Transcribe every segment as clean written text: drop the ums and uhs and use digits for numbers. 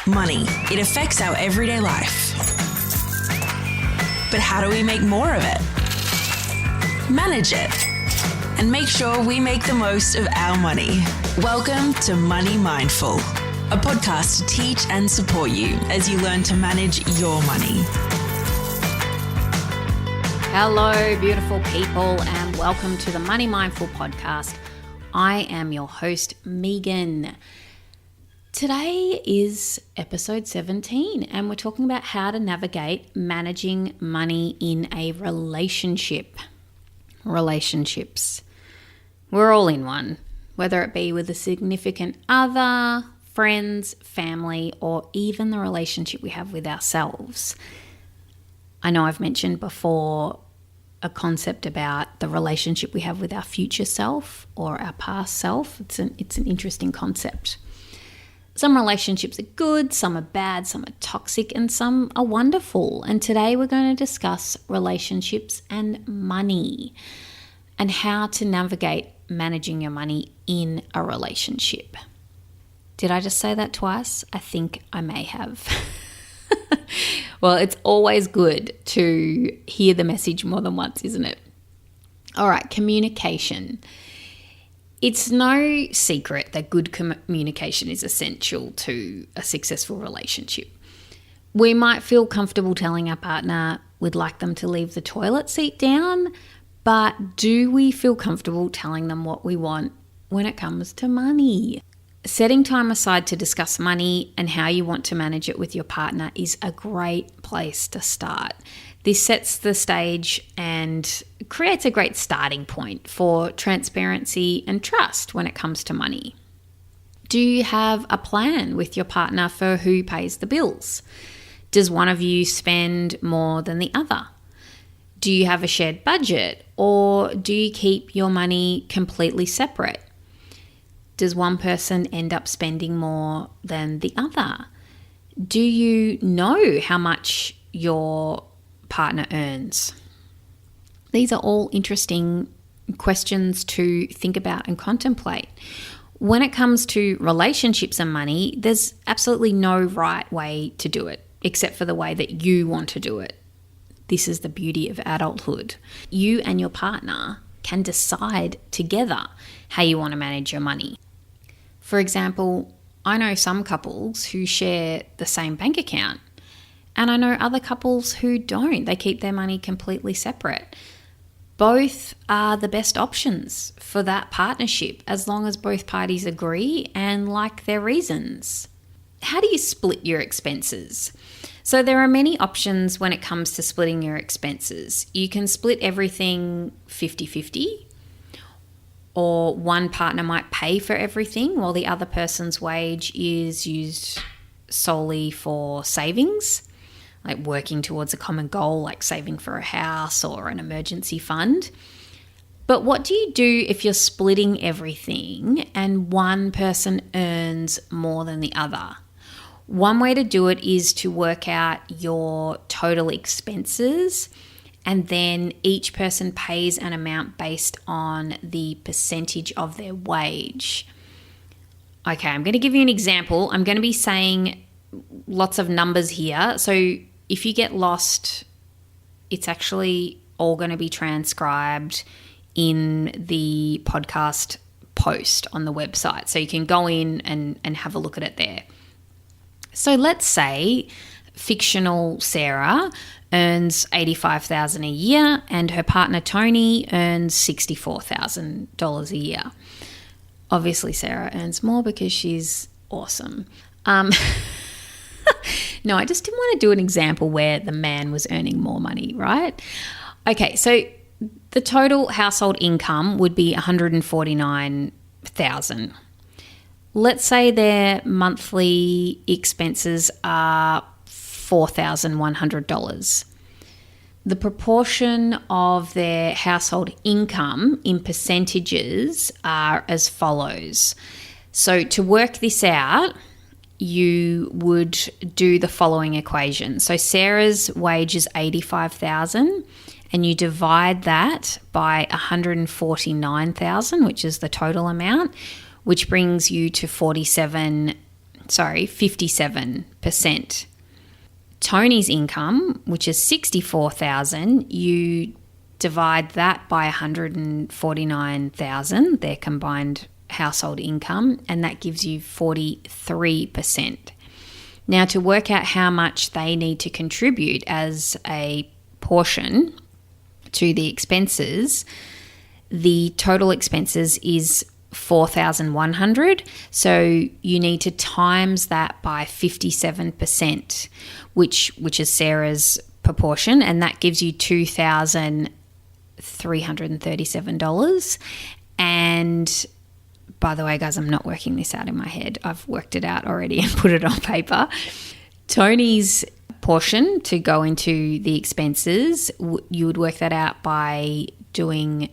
Money. It affects our everyday life. But how do we make more of it? Manage it. And make sure we make the most of our money. Welcome to Money Mindful, a podcast to teach and support you as you learn to manage your money. Hello, beautiful people, and welcome to the Money Mindful podcast. I am your host, Meaghan. Today is episode 17, and we're talking about how to navigate managing money in a relationship. Relationships. We're all in one, whether it be with a significant other, friends, family, or even the relationship we have with ourselves. I know I've mentioned before a concept about the relationship we have with our future self or our past self. It's an interesting concept. Some relationships are good, some are bad, some are toxic, and some are wonderful. And today we're going to discuss relationships and money and how to navigate managing your money in a relationship. Did I just say that twice? I think I may have. Well, it's always good to hear the message more than once, isn't it? All right, communication. It's no secret that good communication is essential to a successful relationship. We might feel comfortable telling our partner we'd like them to leave the toilet seat down, but do we feel comfortable telling them what we want when it comes to money? Setting time aside to discuss money and how you want to manage it with your partner is a great place to start. This sets the stage and creates a great starting point for transparency and trust when it comes to money. Do you have a plan with your partner for who pays the bills? Does one of you spend more than the other? Do you have a shared budget, or do you keep your money completely separate? Does one person end up spending more than the other? Do you know how much your partner earns? These are all interesting questions to think about and contemplate. When it comes to relationships and money, there's absolutely no right way to do it, except for the way that you want to do it. This is the beauty of adulthood. You and your partner can decide together how you want to manage your money. For example, I know some couples who share the same bank account, and I know other couples who don't. They keep their money completely separate. Both are the best options for that partnership as long as both parties agree and like their reasons. How do you split your expenses? So there are many options when it comes to splitting your expenses. You can split everything 50-50, or one partner might pay for everything while the other person's wage is used solely for savings, like working towards a common goal like saving for a house or an emergency fund. But what do you do if you're splitting everything and one person earns more than the other? One way to do it is to work out your total expenses, and then each person pays an amount based on the percentage of their wage. Okay, I'm going to give you an example. I'm going to be saying lots of numbers here. So if you get lost, it's actually all going to be transcribed in the podcast post on the website. So you can go in and have a look at it there. So let's say fictional Sarah earns $85,000 a year and her partner Tony earns $64,000 a year. Obviously Sarah earns more because she's awesome. No, I just didn't want to do an example where the man was earning more money, right? Okay, so the total household income would be $149,000. Let's say their monthly expenses are $4,100. The proportion of their household income in percentages are as follows. So to work this out, you would do the following equation. So Sarah's wage is $85,000 and you divide that by $149,000, which is the total amount, which brings you to $47,000 57%. Tony's income, which is $64,000, you divide that by $149,000, their combined household income, and that gives you 43%. Now, to work out how much they need to contribute as a portion to the expenses, the total expenses is $4,100. So you need to times that by 57%, which is Sarah's proportion, and that gives you $2,337. And by the way, guys, I'm not working this out in my head. I've worked it out already and put it on paper. Tony's portion to go into the expenses, you would work that out by doing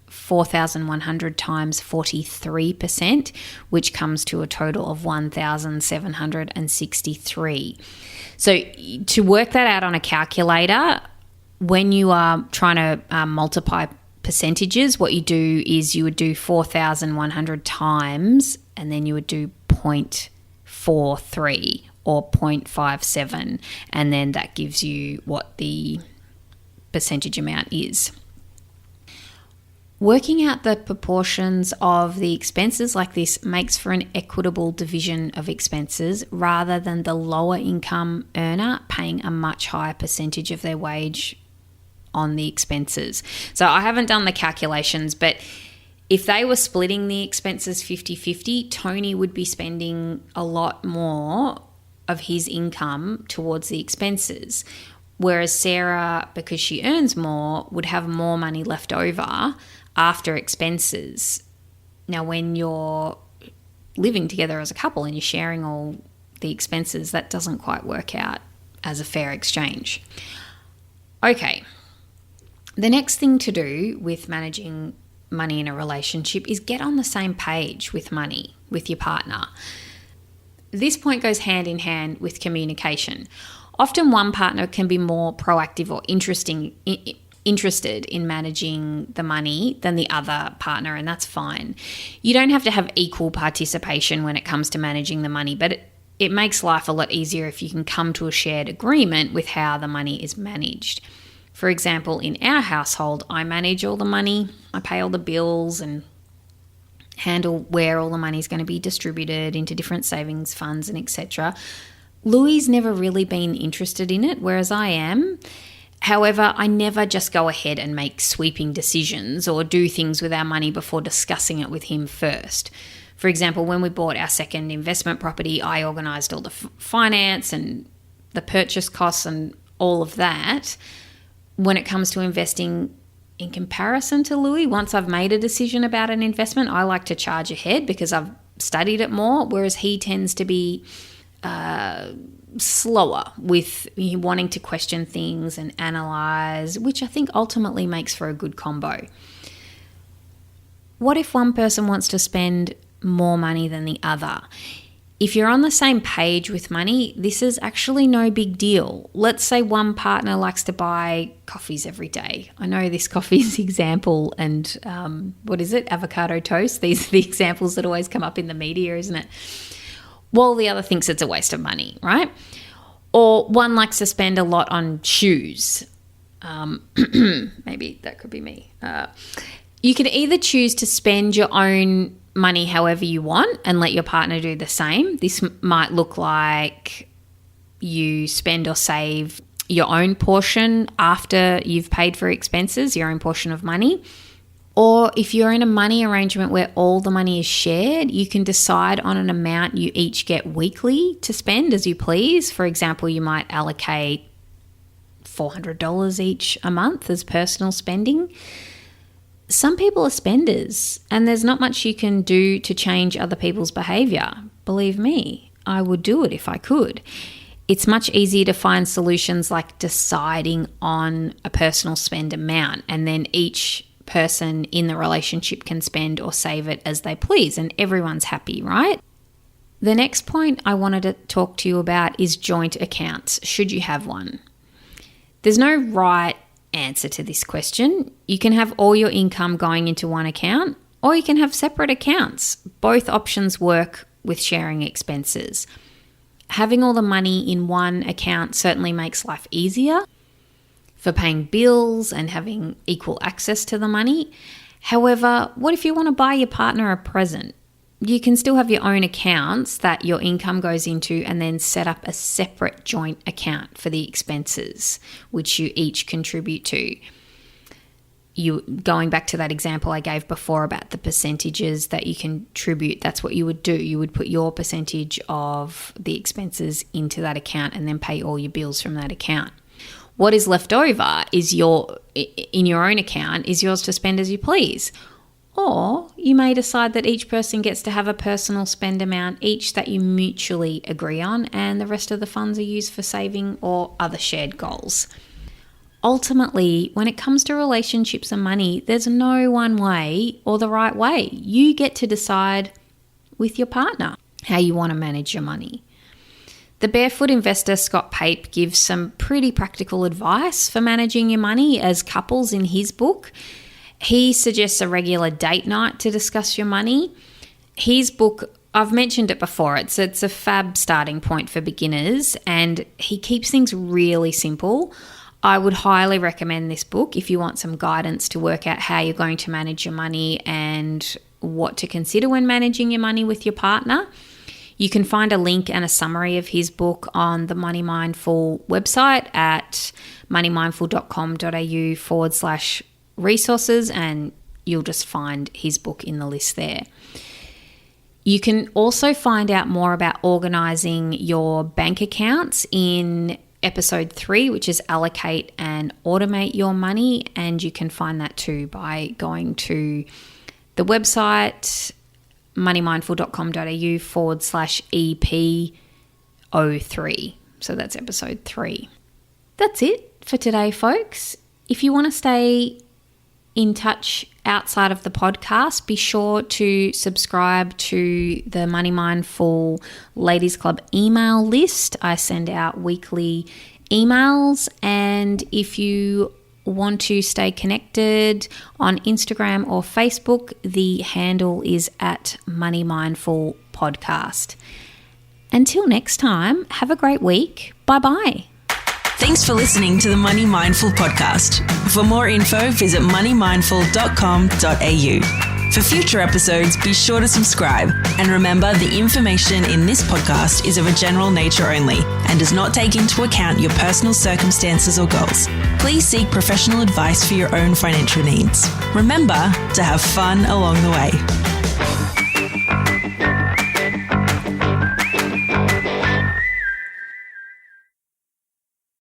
4,100 times 43%, which comes to a total of 1,763. So to work that out on a calculator, when you are trying to multiply percentages, what you do is you would do 4,100 times, and then you would do 0.43 or 0.57, and then that gives you what the percentage amount is. Working out the proportions of the expenses like this makes for an equitable division of expenses rather than the lower income earner paying a much higher percentage of their wage on the expenses. So I haven't done the calculations, but if they were splitting the expenses 50-50, Tony would be spending a lot more of his income towards the expenses, whereas Sarah, because she earns more, would have more money left over after expenses. Now, when you're living together as a couple and you're sharing all the expenses, that doesn't quite work out as a fair exchange. Okay, the next thing to do with managing money in a relationship is get on the same page with money with your partner. This point goes hand in hand with communication. Often one partner can be more proactive or interested in managing the money than the other partner, and that's fine. You don't have to have equal participation when it comes to managing the money, but it makes life a lot easier if you can come to a shared agreement with how the money is managed. For example, in our household, I manage all the money, I pay all the bills and handle where all the money is going to be distributed into different savings funds and etc. Louis never really been interested in it, whereas I am. However, I never just go ahead and make sweeping decisions or do things with our money before discussing it with him first. For example, when we bought our second investment property, I organised all the finance and the purchase costs and all of that. When it comes to investing, in comparison to Louis, once I've made a decision about an investment, I like to charge ahead because I've studied it more, whereas he tends to be slower with wanting to question things and analyze, which I think ultimately makes for a good combo. What if one person wants to spend more money than the other? If you're on the same page with money, this is actually no big deal. Let's say one partner likes to buy coffees every day. I know this coffee's example and avocado toast. These are the examples that always come up in the media, isn't it? While the other thinks it's a waste of money, right? Or one likes to spend a lot on shoes. Maybe that could be me. You can either choose to spend your own money however you want and let your partner do the same. This might look like you spend or save your own portion after you've paid for expenses, your own portion of money. Or if you're in a money arrangement where all the money is shared, you can decide on an amount you each get weekly to spend as you please. For example, you might allocate $400 each a month as personal spending. Some people are spenders and there's not much you can do to change other people's behaviour. Believe me, I would do it if I could. It's much easier to find solutions like deciding on a personal spend amount, and then each person in the relationship can spend or save it as they please and everyone's happy, right? The next point I wanted to talk to you about is joint accounts, should you have one. There's no right answer to this question. You can have all your income going into one account, or you can have separate accounts. Both options work with sharing expenses. Having all the money in one account certainly makes life easier for paying bills and having equal access to the money. However, what if you want to buy your partner a present? You can still have your own accounts that your income goes into and then set up a separate joint account for the expenses, which you each contribute to. Going back to that example I gave before about the percentages that you contribute, that's what you would do. You would put your percentage of the expenses into that account and then pay all your bills from that account. What is left over is in your own account is yours to spend as you please. Or you may decide that each person gets to have a personal spend amount each that you mutually agree on, and the rest of the funds are used for saving or other shared goals. Ultimately, when it comes to relationships and money, there's no one way or the right way. You get to decide with your partner how you want to manage your money. The Barefoot investor Scott Pape gives some pretty practical advice for managing your money as couples in his book. He suggests a regular date night to discuss your money. His book, I've mentioned it before, it's a fab starting point for beginners, and he keeps things really simple. I would highly recommend this book if you want some guidance to work out how you're going to manage your money and what to consider when managing your money with your partner. You can find a link and a summary of his book on the Money Mindful website at moneymindful.com.au/resources, and you'll just find his book in the list there. You can also find out more about organising your bank accounts in episode 3, which is allocate and automate your money, and you can find that too by going to the website moneymindful.com.au/EP03. So that's episode 3. That's it for today, folks. If you want to stay in touch outside of the podcast, be sure to subscribe to the Money Mindful Ladies Club email list. I send out weekly emails, and if you want to stay connected on Instagram or Facebook, the handle is at Money Mindful Podcast. Until next time, have a great week. Bye-bye. Thanks for listening to the Money Mindful podcast. For more info, visit moneymindful.com.au. For future episodes, be sure to subscribe. And remember, the information in this podcast is of a general nature only and does not take into account your personal circumstances or goals. Please seek professional advice for your own financial needs. Remember to have fun along the way.